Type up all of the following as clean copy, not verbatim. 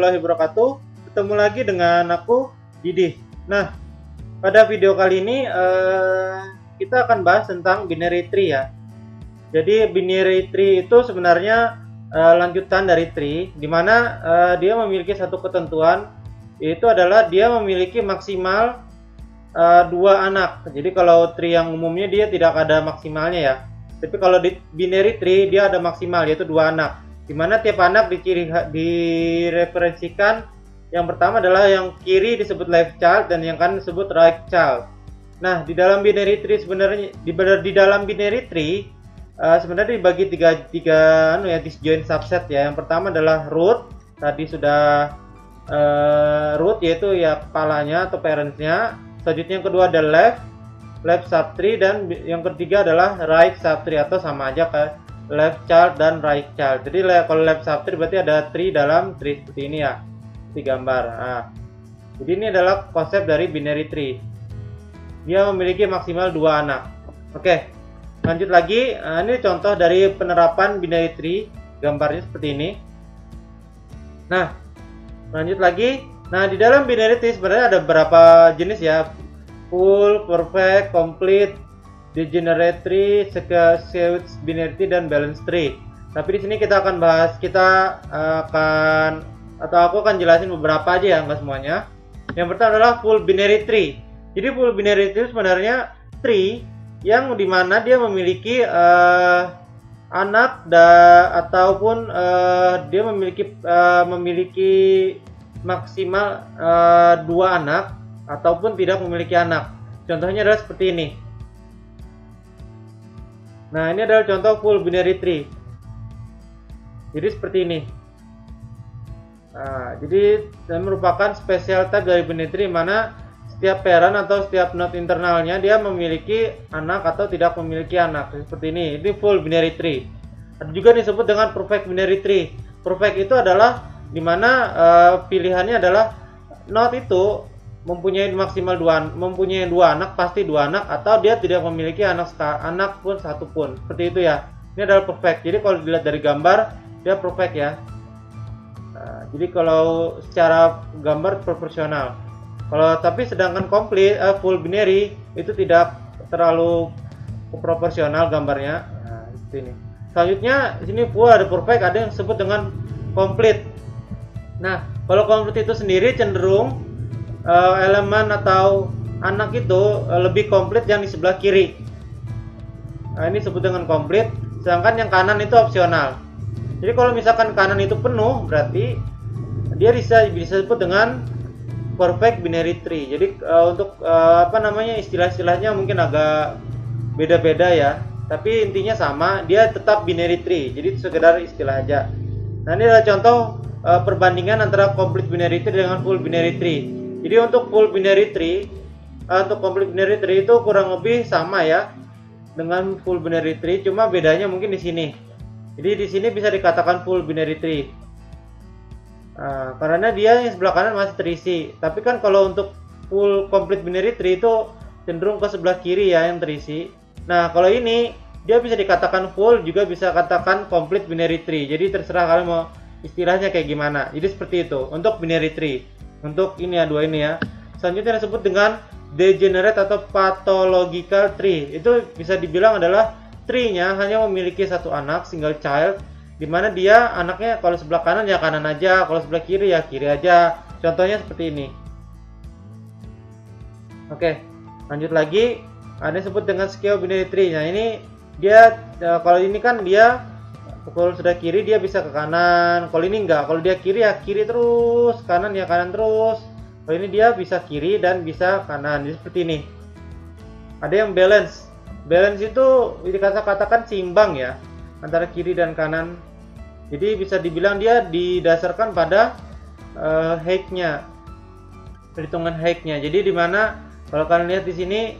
warahmatullahi wabarakatuh. Ketemu lagi dengan aku, Didi. Nah, pada video kali ini kita akan bahas tentang binary tree ya. Jadi binary tree itu sebenarnya lanjutan dari tree, di mana dia memiliki satu ketentuan, yaitu adalah dia memiliki maksimal 2 anak. Jadi kalau tree yang umumnya dia tidak ada maksimalnya ya. Tapi kalau di binary tree dia ada maksimal, yaitu 2 anak. Dimana tiap anak direferensikan, yang pertama adalah yang kiri disebut left child dan yang kanan disebut right child. Nah, di dalam binary tree sebenarnya di dalam binary tree sebenarnya dibagi tiga disjoint subset ya. Yang pertama adalah root, tadi sudah root yaitu ya kepalanya atau parentsnya. Selanjutnya yang kedua adalah left subtree, dan yang ketiga adalah right subtree atau sama aja kayak left child dan right child. Jadi kalau left subtree berarti ada tree dalam tree seperti ini ya, di gambar. Nah, jadi ini adalah konsep dari binary tree. Dia memiliki maksimal 2 anak. Oke, lanjut lagi. Ini contoh dari penerapan binary tree, gambarnya seperti ini. Nah, lanjut lagi. Nah, di dalam binary tree sebenarnya ada beberapa jenis ya: full, perfect, complete, degenerate tree, skewed binary tree, dan balance tree. Tapi di sini kita akan bahas, aku akan jelasin beberapa aja ya, nggak semuanya. Yang pertama adalah full binary tree. Jadi full binary tree sebenarnya tree yang dimana dia memiliki anak ataupun dia memiliki maksimal 2 anak ataupun tidak memiliki anak. Contohnya adalah seperti ini. Nah, ini adalah contoh full binary tree. Jadi seperti ini. Nah, jadi merupakan special type dari binary tree, mana setiap parent atau setiap node internalnya dia memiliki anak atau tidak memiliki anak. Seperti ini. Ini full binary tree. Ada juga disebut dengan perfect binary tree. Perfect itu adalah dimana pilihannya adalah node itu mempunyai maksimal 2 anak, pasti 2 anak, atau dia tidak memiliki anak pun satu pun. Seperti itu ya. Ini adalah perfect. Jadi kalau dilihat dari gambar dia perfect ya. Nah, jadi kalau secara gambar proporsional. Tapi sedangkan full binary itu tidak terlalu proporsional gambarnya. Nah, seperti ini. Selanjutnya di sini full ada perfect, ada yang disebut dengan complete. Nah, kalau complete itu sendiri cenderung elemen atau anak itu lebih komplit yang di sebelah kiri. Nah, ini disebut dengan komplit, sedangkan yang kanan itu opsional. Jadi kalau misalkan kanan itu penuh, berarti dia bisa disebut dengan perfect binary tree. Jadi untuk istilah-istilahnya mungkin agak beda-beda ya, tapi intinya sama, dia tetap binary tree. Jadi itu sekedar istilah aja. Nah, ini adalah contoh perbandingan antara complete binary tree dengan full binary tree. Jadi untuk full binary tree, untuk complete binary tree itu kurang lebih sama ya dengan full binary tree, cuma bedanya mungkin di sini. Jadi di sini bisa dikatakan full binary tree, karena dia yang sebelah kanan masih terisi. Tapi kan kalau untuk full complete binary tree itu cenderung ke sebelah kiri ya yang terisi. Nah, kalau ini dia bisa dikatakan full, juga bisa katakan complete binary tree. Jadi terserah kalian mau istilahnya kayak gimana. Jadi seperti itu untuk binary tree. Untuk ini ya, 2 ini ya. Selanjutnya disebut dengan degenerate atau pathological tree. Itu bisa dibilang adalah tree-nya hanya memiliki 1 anak, single child, dimana dia anaknya kalau sebelah kanan ya kanan aja, kalau sebelah kiri ya kiri aja. Contohnya seperti ini. Oke, lanjut lagi. Ada disebut dengan skewed binary tree. Nah, ini dia kalau ini kan dia kalau sudah kiri dia bisa ke kanan, kalau ini enggak. Kalau dia kiri ya kiri terus, kanan ya kanan terus. Kalau ini dia bisa kiri dan bisa kanan. Jadi seperti ini. Ada yang balance. Balance itu dikatakan seimbang ya antara kiri dan kanan. Jadi bisa dibilang dia didasarkan pada height-nya, perhitungan height-nya. Jadi dimana kalau kalian lihat di sini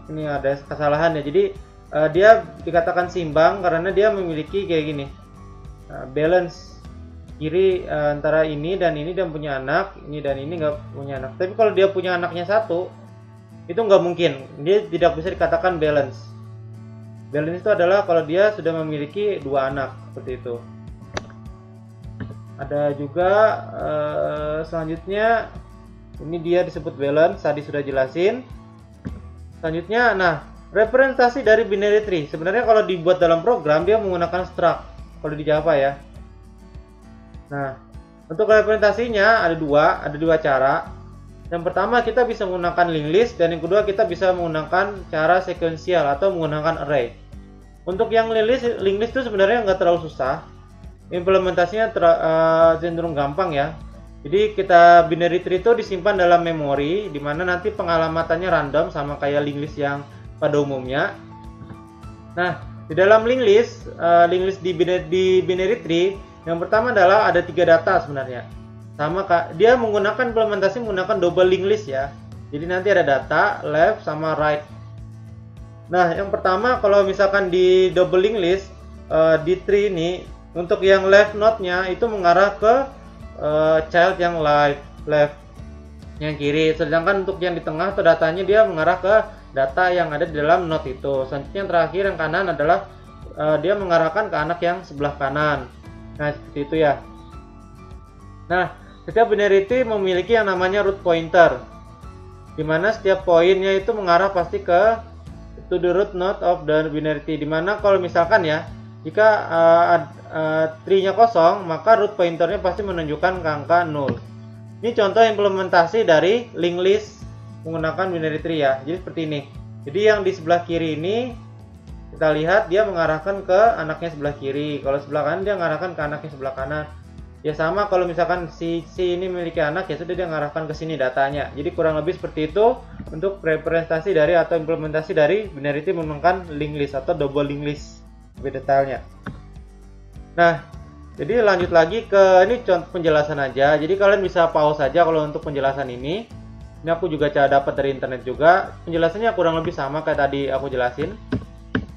ini ada kesalahan ya. Jadi dia dikatakan seimbang karena dia memiliki kayak gini, balance kiri antara ini dan punya anak, ini dan ini nggak punya anak. Tapi kalau dia punya anaknya 1, itu nggak mungkin, dia tidak bisa dikatakan balance. Balance itu adalah kalau dia sudah memiliki 2 anak, seperti itu. Ada juga selanjutnya, ini dia disebut balance, tadi sudah jelasin. Selanjutnya, nah, representasi dari binary tree. Sebenarnya kalau dibuat dalam program dia menggunakan struct kalau di Java ya. Nah, untuk representasinya ada dua cara. Yang pertama kita bisa menggunakan linked list, dan yang kedua kita bisa menggunakan cara sekuensial atau menggunakan array. Untuk yang linked list itu sebenarnya nggak terlalu susah. Implementasinya cenderung gampang ya. Jadi kita binary tree itu disimpan dalam memori, dimana nanti pengalamatannya random sama kayak linked list yang pada umumnya. Nah, di dalam linked list di binary tree, yang pertama adalah ada 3 data sebenarnya. Sama Kak, dia menggunakan implementasi menggunakan double linked list ya. Jadi nanti ada data left sama right. Nah, yang pertama kalau misalkan di double linked list di tree ini, untuk yang left node-nya itu mengarah ke child yang left yang kiri, sedangkan untuk yang di tengah atau datanya dia mengarah ke data yang ada di dalam node itu. Selanjutnya yang terakhir yang kanan adalah dia mengarahkan ke anak yang sebelah kanan. Nah, seperti itu ya. Nah, setiap binary tree memiliki yang namanya root pointer, dimana setiap poinnya itu mengarah pasti ke to the root node of the binary tree. Dimana kalau misalkan ya, jika tree-nya kosong, maka root pointernya pasti menunjukkan ke angka 0. Ini contoh implementasi dari linked list menggunakan binary tree ya. Jadi seperti ini. Jadi yang di sebelah kiri ini kita lihat dia mengarahkan ke anaknya sebelah kiri. Kalau sebelah kanan dia mengarahkan ke anaknya sebelah kanan. Ya sama kalau misalkan si ini memiliki anak, ya sudah dia mengarahkan ke sini datanya. Jadi kurang lebih seperti itu untuk representasi dari atau implementasi dari binary tree menggunakan linked list atau double linked list lebih detailnya. Nah, jadi lanjut lagi ke ini contoh penjelasan aja. Jadi kalian bisa pause saja kalau untuk penjelasan ini. Ini aku juga dapat dari internet juga. Penjelasannya kurang lebih sama kayak tadi aku jelasin.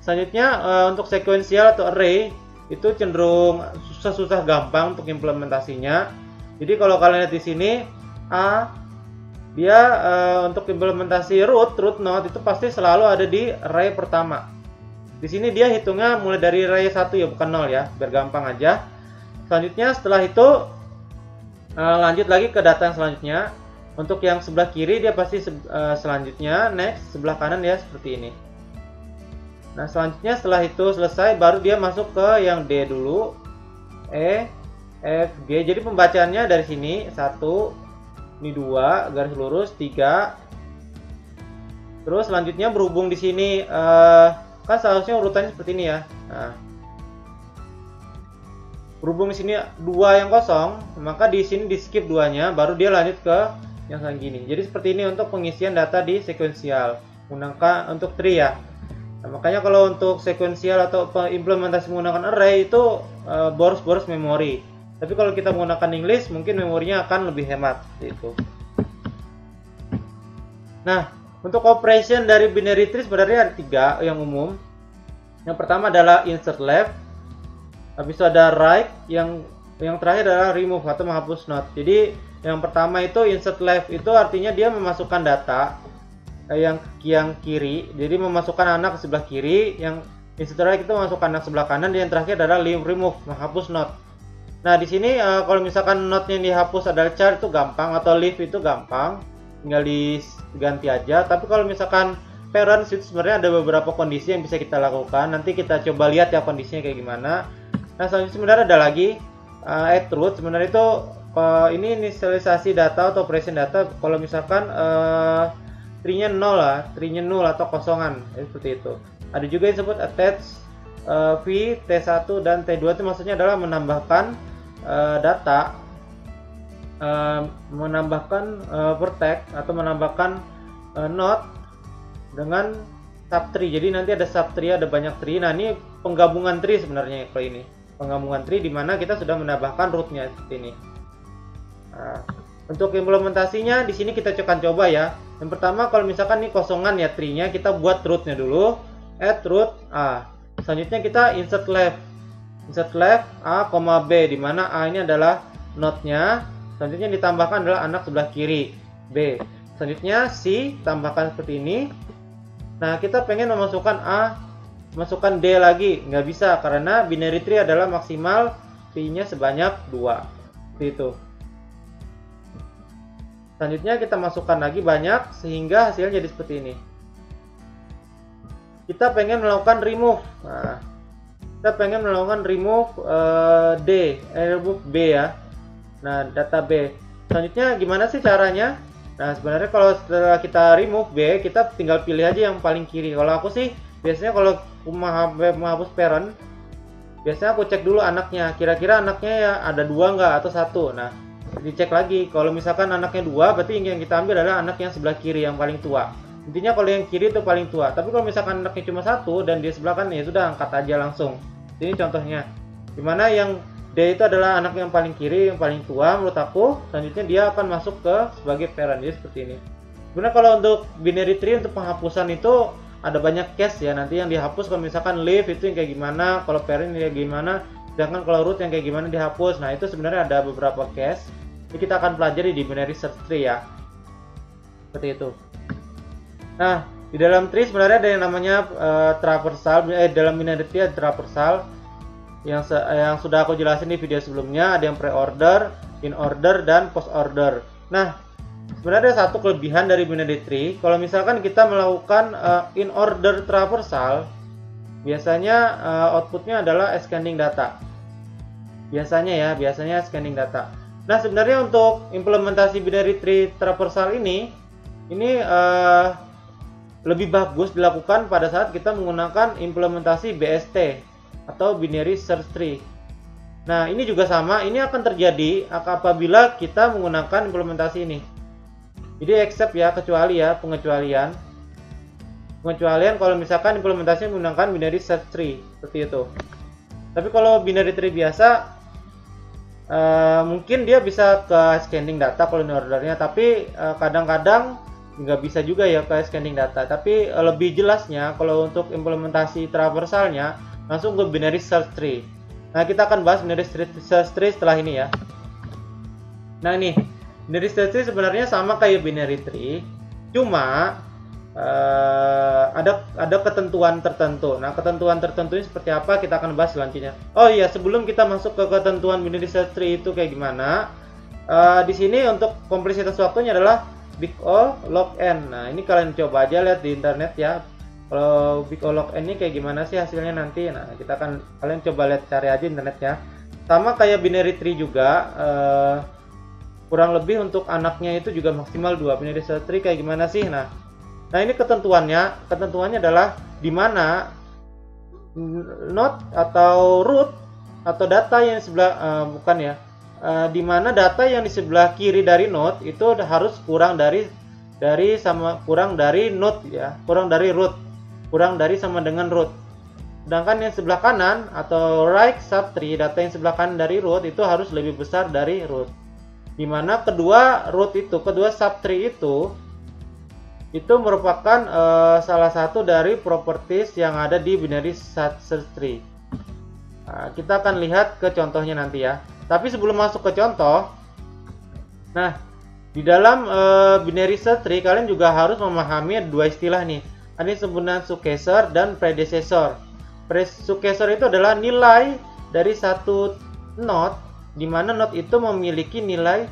Selanjutnya untuk sekuensial atau array itu cenderung susah gampang untuk implementasinya. Jadi kalau kalian lihat di sini dia untuk implementasi root node itu pasti selalu ada di array pertama. Di sini dia hitungnya mulai dari array 1 ya, bukan 0 ya, biar gampang aja. Selanjutnya setelah itu lanjut lagi ke data yang selanjutnya. Untuk yang sebelah kiri dia pasti selanjutnya next, sebelah kanan ya seperti ini. Nah, selanjutnya setelah itu selesai baru dia masuk ke yang D dulu. E, F, G. Jadi pembacaannya dari sini 1, ini 2, garis lurus 3. Terus selanjutnya berhubung di sini kan seharusnya urutannya seperti ini ya. Nah, berhubung di sini 2 yang kosong, maka di sini di skip 2-nya baru dia lanjut ke yang kayak gini. Jadi seperti ini untuk pengisian data di sekuensial menggunakan untuk tree ya. Nah, makanya kalau untuk sekuensial atau implementasi menggunakan array itu boros memori. Tapi kalau kita menggunakan linked list mungkin memorinya akan lebih hemat seperti itu. Nah, untuk operation dari binary tree sebenarnya ada 3 yang umum. Yang pertama adalah insert left, habis itu ada right, yang terakhir adalah remove atau menghapus node. Jadi yang pertama itu insert left itu artinya dia memasukkan data yang kiri, jadi memasukkan anak ke sebelah kiri. Yang insert right itu memasukkan anak sebelah kanan, dan yang terakhir adalah remove, menghapus node. Nah di sini kalau misalkan node yang dihapus adalah child itu gampang, atau leave itu gampang, tinggal diganti aja. Tapi kalau misalkan parents itu sebenarnya ada beberapa kondisi yang bisa kita lakukan. Nanti kita coba lihat ya kondisinya kayak gimana. Nah selanjutnya sebenarnya ada lagi add root. Sebenarnya itu ini inisialisasi data atau operation data. Kalau misalkan tree-nya 0 lah, tree-nya 0 atau kosongan seperti itu. Ada juga yang disebut attach v, t1 dan t2. Itu maksudnya adalah menambahkan data, menambahkan vertex atau menambahkan node dengan subtree. Jadi nanti ada subtree, ada banyak tree. Nah ini penggabungan tree sebenarnya kalau ini penggabungan tree, dimana kita sudah menambahkan rootnya seperti ini. Nah, untuk implementasinya di sini kita akan coba ya. Yang pertama kalau misalkan ini kosongan ya tree-nya, kita buat rootnya dulu, add root A. Selanjutnya kita insert left A, B, dimana A ini adalah node-nya. Selanjutnya ditambahkan adalah anak sebelah kiri B. Selanjutnya C tambahkan seperti ini. Nah kita pengen memasukkan A masukkan D lagi, nggak bisa karena binary tree adalah maksimal P-nya sebanyak 2. Seperti itu. Selanjutnya kita masukkan lagi banyak sehingga hasilnya jadi seperti ini. Kita pengen melakukan remove. Nah, kita pengen melakukan remove remove B ya. Nah, data B. Selanjutnya gimana sih caranya? Nah, sebenarnya kalau setelah kita remove B, kita tinggal pilih aja yang paling kiri. Kalau aku sih biasanya kalau menghapus parent, biasanya aku cek dulu anaknya. Kira-kira anaknya ya ada 2 nggak atau 1. Nah, dicek lagi. Kalau misalkan anaknya 2, berarti yang kita ambil adalah anak yang sebelah kiri yang paling tua. Intinya kalau yang kiri itu paling tua. Tapi kalau misalkan anaknya cuma 1 dan di sebelah kanan, ya sudah angkat aja langsung. Ini contohnya. Dimana yang D itu adalah anak yang paling kiri, yang paling tua menurut aku. Selanjutnya dia akan masuk ke sebagai parent. Jadi seperti ini. Sebenarnya kalau untuk binary tree untuk penghapusan itu ada banyak case ya. Nanti yang dihapus kalau misalkan leaf itu yang kayak gimana, kalau parent kayak gimana, sedangkan kalau root yang kayak gimana dihapus. Nah, itu sebenarnya ada beberapa case. Ini kita akan pelajari di binary search tree ya. Seperti itu. Nah, di dalam tree sebenarnya ada yang namanya traversal. Dalam binary tree ada traversal yang sudah aku jelasin di video sebelumnya. Ada yang pre-order, in order, dan post order. Nah, sebenarnya ada satu kelebihan dari binary tree. Kalau misalkan kita melakukan in order traversal, biasanya outputnya adalah scanning data. Biasanya scanning data. Nah, sebenarnya untuk implementasi binary tree traversal ini lebih bagus dilakukan pada saat kita menggunakan implementasi BST atau binary search tree. Nah, ini juga sama, ini akan terjadi apabila kita menggunakan implementasi ini. Jadi except ya, kecuali ya, pengecualian kalau misalkan implementasi menggunakan binary search tree seperti itu. Tapi kalau binary tree biasa mungkin dia bisa ke scanning data kalau ini ordernya, tapi kadang-kadang nggak bisa juga ya ke scanning data. Tapi lebih jelasnya kalau untuk implementasi traversalnya langsung ke binary search tree. Nah, kita akan bahas binary search tree setelah ini ya. Nah, ini binary search tree sebenarnya sama kayak binary tree, cuma ada ketentuan tertentu. Nah, ketentuan tertentu ini seperti apa kita akan bahas selanjutnya. Oh iya, sebelum kita masuk ke ketentuan binary search tree itu kayak gimana, di sini untuk kompleksitas waktunya adalah big O log n. Nah, ini kalian coba aja lihat di internet ya. Kalau big O log n ini kayak gimana sih hasilnya nanti. Nah, kalian coba lihat, cari aja internetnya. Sama kayak binary tree juga, kurang lebih untuk anaknya itu juga maksimal 2. Binary search tree kayak gimana sih? Nah, ini ketentuannya adalah di mana node atau root atau data yang sebelah di mana data yang di sebelah kiri dari node itu harus kurang dari node ya, kurang dari sama dengan root. Sedangkan yang sebelah kanan atau right subtree, data yang sebelah kanan dari root itu harus lebih besar dari root. Dimana kedua subtree itu merupakan salah satu dari properties yang ada di binary search tree. Nah, kita akan lihat ke contohnya nanti ya. Tapi sebelum masuk ke contoh, nah di dalam binary search tree kalian juga harus memahami dua istilah nih. Ada yang disebut successor dan predecessor. Successor itu adalah nilai dari satu node, di mana node itu memiliki nilai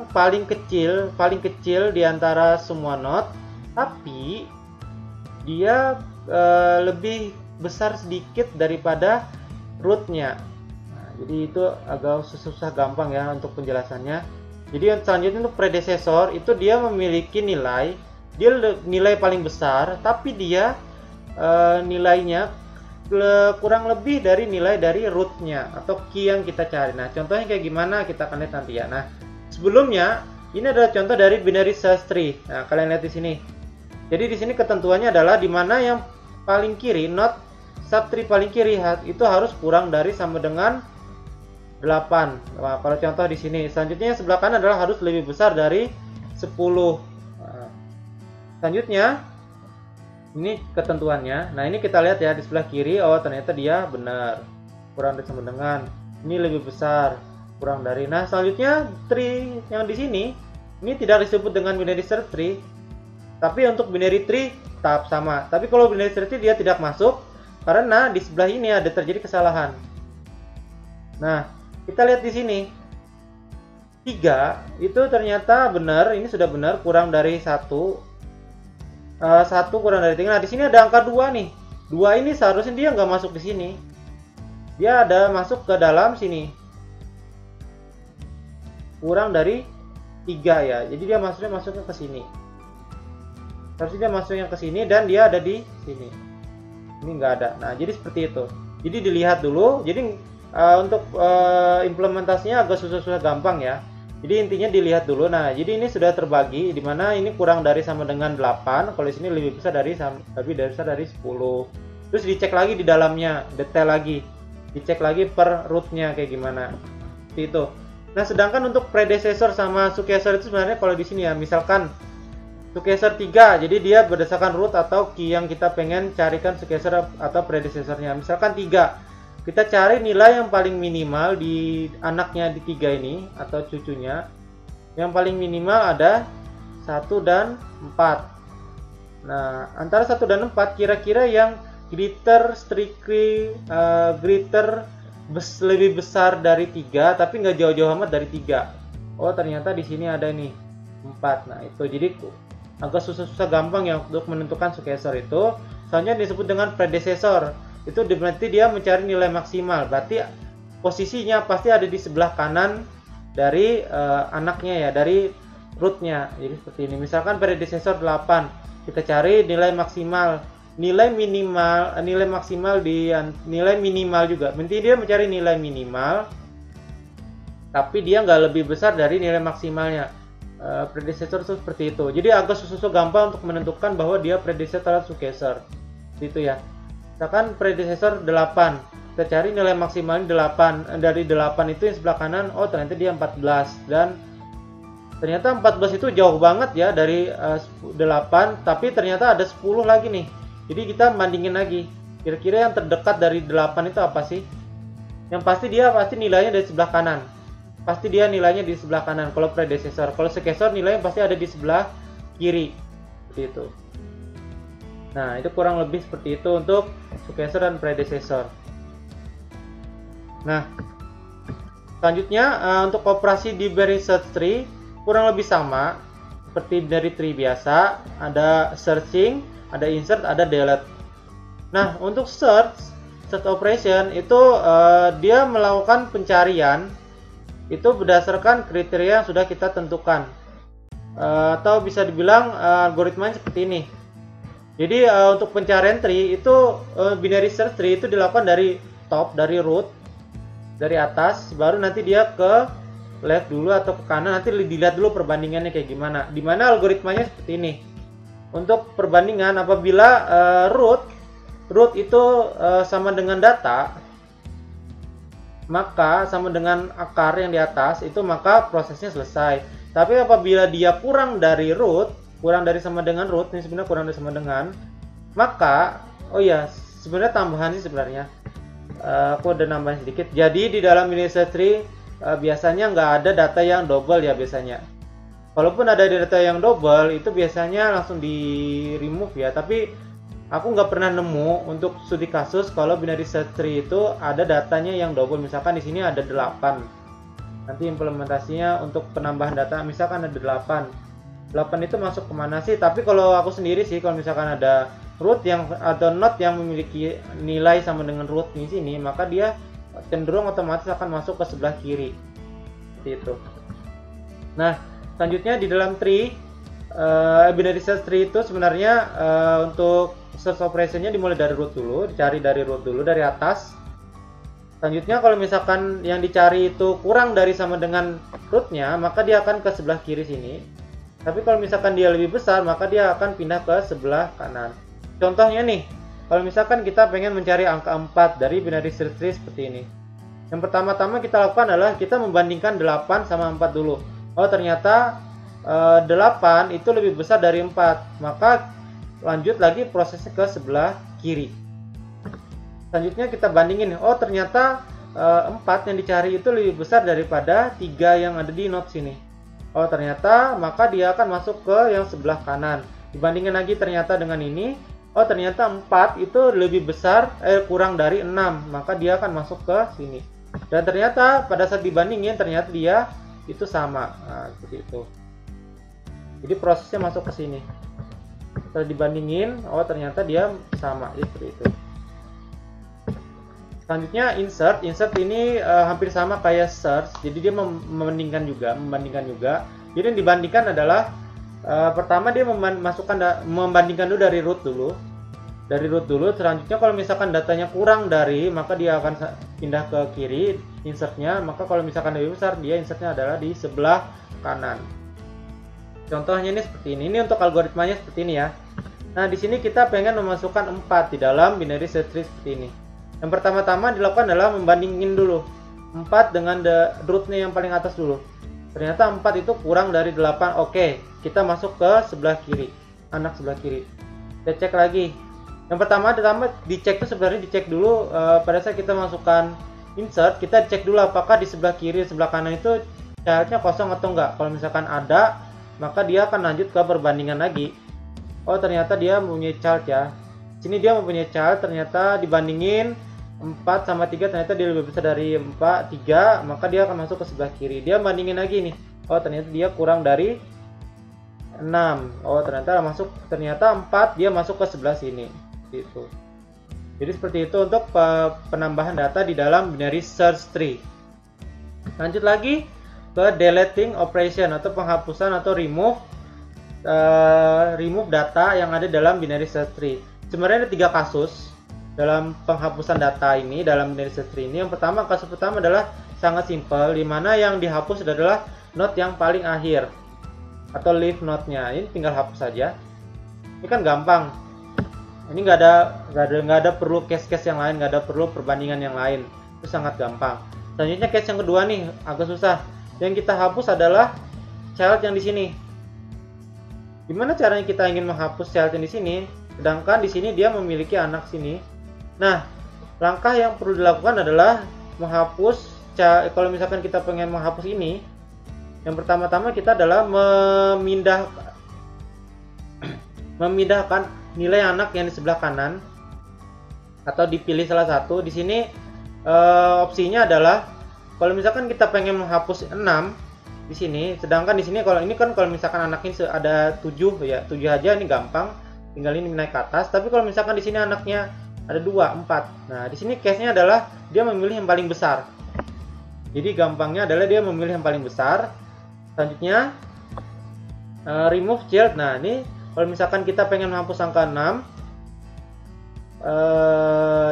paling kecil di antara semua node, tapi dia lebih besar sedikit daripada rootnya. Nah, jadi itu agak susah gampang ya untuk penjelasannya. Jadi yang selanjutnya untuk predecessor itu dia memiliki nilai paling besar, tapi dia nilainya kurang lebih dari nilai dari rootnya atau key yang kita cari. Nah, contohnya kayak gimana kita akan lihat nanti ya. Nah, sebelumnya ini adalah contoh dari binary search tree. Nah, kalian lihat di sini. Jadi di sini ketentuannya adalah di mana yang paling kiri, node subtree paling kiri itu harus kurang dari sama dengan 8. Nah, kalau contoh di sini. Selanjutnya yang sebelah kanan adalah harus lebih besar dari 10. Nah, selanjutnya ini ketentuannya. Nah, ini kita lihat ya di sebelah kiri. Oh, ternyata dia benar. Kurang dari sama dengan. Ini lebih besar. Kurang dari. Nah, selanjutnya tree yang di sini ini tidak disebut dengan binary search tree. Tapi untuk binary tree tetap sama. Tapi kalau binary search tree dia tidak masuk Karena di sebelah ini ada terjadi kesalahan. Nah, kita lihat di sini. 3 itu ternyata benar, ini sudah benar, kurang dari 1. 1 kurang dari 3. Nah, di sini ada angka 2 nih. 2 ini seharusnya dia nggak masuk di sini. Dia ada masuk ke dalam sini. Kurang dari 3 ya. Jadi dia masuknya ke sini. Harusnya dia masuknya ke sini dan dia ada di sini. Ini nggak ada. Nah, jadi seperti itu. Jadi dilihat dulu. Jadi untuk implementasinya agak susah-susah gampang ya. Jadi intinya dilihat dulu. Nah, jadi ini sudah terbagi di mana ini kurang dari sama dengan 8, kalau di sini lebih besar dari 10. Terus dicek lagi di dalamnya, detail lagi. Dicek lagi per rootnya kayak gimana. Seperti itu. Nah, sedangkan untuk predecessor sama successor itu sebenarnya kalau di sini ya, misalkan successor 3, jadi dia berdasarkan root atau key yang kita pengen carikan successor atau predecessornya. Misalkan 3. Kita cari nilai yang paling minimal di anaknya di 3 ini atau cucunya. Yang paling minimal ada 1 dan 4. Nah, antara 1 dan 4 kira-kira yang greater lebih besar dari 3 tapi nggak jauh-jauh amat dari 3. Oh, ternyata di sini ada nih 4. Nah, itu jadi agak susah-susah gampang ya untuk menentukan successor itu. Selanjutnya disebut dengan predecessor. Itu berarti dia mencari nilai maksimal. Berarti posisinya pasti ada di sebelah kanan dari anaknya ya, dari rootnya. Jadi seperti ini. Misalkan predecessor 8, kita cari nilai maksimal, nilai minimal juga. Berarti dia mencari nilai minimal, tapi dia nggak lebih besar dari nilai maksimalnya. Predecessor itu seperti itu. Jadi agak susah gampang untuk menentukan bahwa dia predecessor atau successor. Itu ya. Misalkan predecessor 8, kita cari nilai maksimalnya 8. Dari 8 itu yang sebelah kanan, oh ternyata dia 14. Dan ternyata 14 itu jauh banget ya dari 8, tapi ternyata ada 10 lagi nih. Jadi kita bandingin lagi. Kira-kira yang terdekat dari 8 itu apa sih? Yang pasti dia nilainya dari sebelah kanan. Pasti dia nilainya di sebelah kanan kalau predecessor. Kalau successor nilainya pasti ada di sebelah kiri. Seperti itu. Nah, itu kurang lebih seperti itu untuk successor dan predecessor. Nah, selanjutnya untuk operasi di binary search tree kurang lebih sama seperti binary tree biasa. Ada searching, ada insert, ada delete. Nah, untuk search operation itu dia melakukan pencarian itu berdasarkan kriteria yang sudah kita tentukan. Atau bisa dibilang algoritmanya seperti ini. Jadi untuk pencarian tree itu binary search tree itu dilakukan dari top, dari root, dari atas, baru nanti dia ke left dulu atau ke kanan, nanti dilihat dulu perbandingannya kayak gimana. Dimana algoritmanya seperti ini. Untuk perbandingan apabila root itu sama dengan data, maka sama dengan akar yang di atas itu, maka prosesnya selesai. Tapi apabila dia kurang dari root, kurang dari sama dengan root, ini sebenarnya kurang dari sama dengan, maka oh ya sebenarnya tambahan sih sebenarnya, aku udah nambahin sedikit. Jadi di dalam binary search tree biasanya nggak ada data yang double ya biasanya. Walaupun ada data yang double itu biasanya langsung di remove ya. Tapi aku nggak pernah nemu untuk studi kasus kalau binary search tree itu ada datanya yang double. Misalkan di sini ada 8. Nanti implementasinya untuk penambahan data misalkan ada 8 itu masuk kemana sih? Tapi kalau aku sendiri sih, kalau misalkan ada root yang atau node yang memiliki nilai sama dengan root di sini, maka dia cenderung otomatis akan masuk ke sebelah kiri. Seperti itu. Nah, selanjutnya di dalam tree, binary search tree itu sebenarnya untuk search operationnya dimulai dari root dulu, dicari dari root dulu dari atas. Selanjutnya kalau misalkan yang dicari itu kurang dari sama dengan rootnya, maka dia akan ke sebelah kiri sini. Tapi kalau misalkan dia lebih besar, maka dia akan pindah ke sebelah kanan. Contohnya nih, kalau misalkan kita pengen mencari angka 4 dari binary search tree seperti ini. Yang pertama-tama kita lakukan adalah kita membandingkan 8 sama 4 dulu. Oh ternyata 8 itu lebih besar dari 4. Maka lanjut lagi prosesnya ke sebelah kiri. Selanjutnya kita bandingin. Oh ternyata 4 yang dicari itu lebih besar daripada 3 yang ada di node sini. Oh ternyata maka dia akan masuk ke yang sebelah kanan. Dibandingkan lagi ternyata dengan ini Oh ternyata 4 itu lebih besar, kurang dari 6, maka dia akan masuk ke sini. Dan ternyata pada saat dibandingin ternyata dia itu sama. Nah, seperti itu. Jadi prosesnya masuk ke sini. Setelah dibandingin, oh ternyata dia sama, seperti itu. Selanjutnya insert. Insert ini hampir sama kayak search. Jadi dia membandingkan juga. Jadi yang dibandingkan adalah pertama dia membandingkan dulu dari root dulu. Selanjutnya kalau misalkan datanya kurang dari, maka dia akan pindah ke kiri insertnya. Maka kalau misalkan lebih besar, dia insertnya adalah di sebelah kanan. Contohnya ini seperti ini. Ini untuk algoritmanya seperti ini ya. Nah di sini kita pengen memasukkan 4 di dalam binary search tree seperti ini. Yang pertama-tama dilakukan adalah membandingin dulu 4 dengan rootnya yang paling atas dulu. Ternyata 4 itu kurang dari 8. Oke, kita masuk ke sebelah kiri, anak sebelah kiri. Kita cek lagi. Yang pertama dicek itu sebenarnya dicek dulu pada saat kita masukkan insert, kita cek dulu apakah di sebelah kiri, sebelah kanan itu childnya kosong atau enggak. Kalau misalkan ada, maka dia akan lanjut ke perbandingan lagi. Oh ternyata dia mempunyai child ya. Sini dia mempunyai child, ternyata dibandingin 4 sama 3 ternyata dia lebih besar dari 3, maka dia akan masuk ke sebelah kiri. Dia bandingin lagi nih. Oh ternyata dia kurang dari 6. Oh ternyata 4 dia masuk ke sebelah sini. Gitu. Jadi seperti itu untuk penambahan data di dalam binary search tree. Lanjut lagi ke deleting operation atau penghapusan atau remove data yang ada dalam binary search tree. Sebenarnya ada 3 kasus dalam penghapusan data ini dalam binary search tree ini. Yang pertama, kasus pertama adalah sangat simpel, di mana yang dihapus adalah node yang paling akhir atau leave node-nya. Ini tinggal hapus saja. Ini kan gampang. Ini nggak ada perlu case-case yang lain, nggak ada perlu perbandingan yang lain. Itu sangat gampang. Selanjutnya case yang kedua nih agak susah. Yang kita hapus adalah child yang di sini. Gimana caranya kita ingin menghapus child yang di sini? Sedangkan di sini dia memiliki anak sini. Nah, langkah yang perlu dilakukan adalah menghapus. Kalau misalkan kita pengen menghapus ini, yang pertama-tama kita adalah memindahkan nilai anak yang di sebelah kanan atau dipilih salah satu. Di sini opsinya adalah kalau misalkan kita pengen menghapus 6 di sini, sedangkan di sini kalau misalkan anak ini ada 7 ya, 7 aja ini gampang, tinggal ini naik ke atas. Tapi kalau misalkan di sini anaknya ada 2, 4. Nah, di sini case-nya adalah dia memilih yang paling besar. Jadi gampangnya adalah dia memilih yang paling besar. Selanjutnya remove child. Nah, ini kalau misalkan kita pengen menghapus angka 6,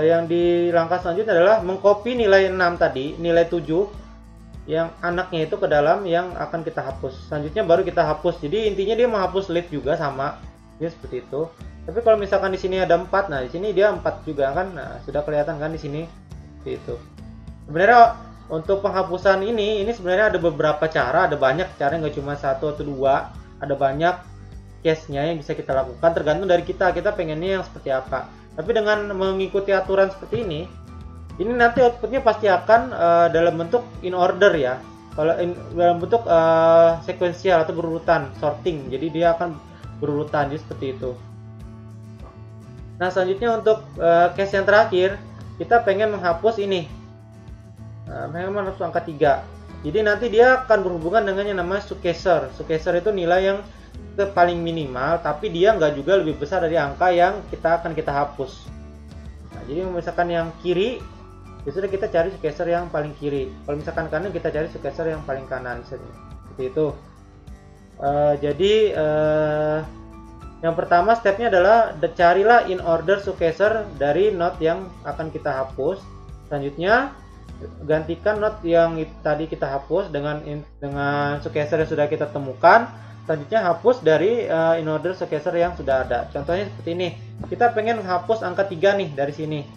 yang di langkah selanjutnya adalah mengcopy nilai 6 tadi, nilai 7 yang anaknya itu ke dalam yang akan kita hapus. Selanjutnya baru kita hapus. Jadi intinya dia menghapus leave juga sama. Ya seperti itu. Tapi kalau misalkan di sini ada 4, nah di sini dia 4 juga kan. Nah, sudah kelihatan kan di sini. Seperti itu. Sebenarnya untuk penghapusan ini sebenarnya ada beberapa cara, ada banyak cara, nggak cuma 1 atau 2. Ada banyak case-nya yang bisa kita lakukan, tergantung dari kita pengennya yang seperti apa. Tapi dengan mengikuti aturan seperti ini nanti outputnya pasti akan dalam bentuk in order ya. Kalau dalam bentuk sekuensial atau berurutan, sorting. Jadi dia akan berurutan, jadi seperti itu. Nah selanjutnya untuk case yang terakhir, kita pengen menghapus ini, pengen menghapus angka 3. Jadi nanti dia akan berhubungan dengan yang namanya successor. Successor itu nilai yang paling minimal, tapi dia nggak juga lebih besar dari angka yang akan kita hapus. Nah, jadi misalkan yang kiri, sudah kita cari successor yang paling kiri. Kalau misalkan kanan, kita cari successor yang paling kanan. Seperti itu. Yang pertama stepnya adalah carilah in order successor dari node yang akan kita hapus. Selanjutnya gantikan node yang tadi kita hapus dengan successor yang sudah kita temukan. Selanjutnya hapus dari in order successor yang sudah ada. Contohnya seperti ini. Kita pengen menghapus angka 3 nih dari sini.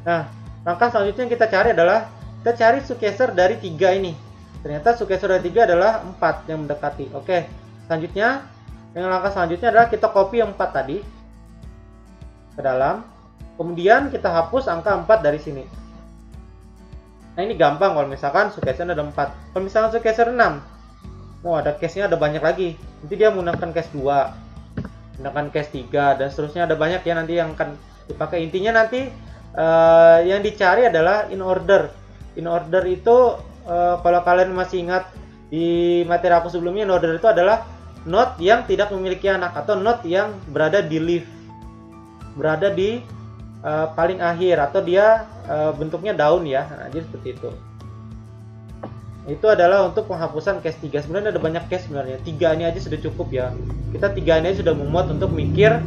Nah, langkah selanjutnya yang kita cari adalah kita cari successor dari 3 ini. Ternyata successor dari 3 adalah 4 yang mendekati. Oke. Selanjutnya, yang langkah selanjutnya adalah kita copy yang 4 tadi ke dalam. Kemudian kita hapus angka 4 dari sini. Nah, ini gampang kalau misalkan successor ada 4. Kalau misalkan successor 6, ada case-nya ada banyak lagi. Nanti dia menggunakan case 2. Tindakan case 3 dan seterusnya, ada banyak ya nanti yang akan dipakai. Intinya nanti yang dicari adalah in order. In order itu kalau kalian masih ingat di materi aku sebelumnya, in order itu adalah node yang tidak memiliki anak atau node yang berada di leaf, berada di paling akhir, atau dia bentuknya daun ya. Nah, jadi seperti itu. Itu adalah untuk penghapusan case 3. Sebenarnya ada banyak case sebenarnya. 3 ini aja sudah cukup ya. Kita 3 ini sudah memuat untuk mikir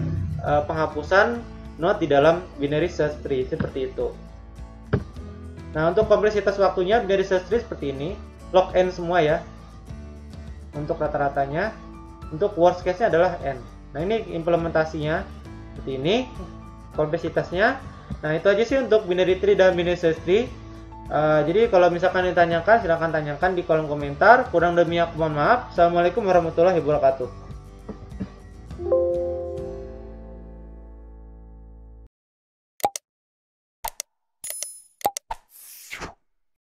penghapusan node di dalam binary search tree seperti itu. Nah, untuk kompleksitas waktunya binary search tree seperti ini. Log n semua ya. Untuk rata-ratanya. Untuk worst case-nya adalah n. Nah, ini implementasinya seperti ini. Kompleksitasnya. Nah, itu aja sih untuk binary tree dan binary search tree. Jadi kalau misalkan ditanyakan, silahkan tanyakan di kolom komentar. Kurang lebihnya aku mohon maaf. Assalamualaikum warahmatullahi wabarakatuh.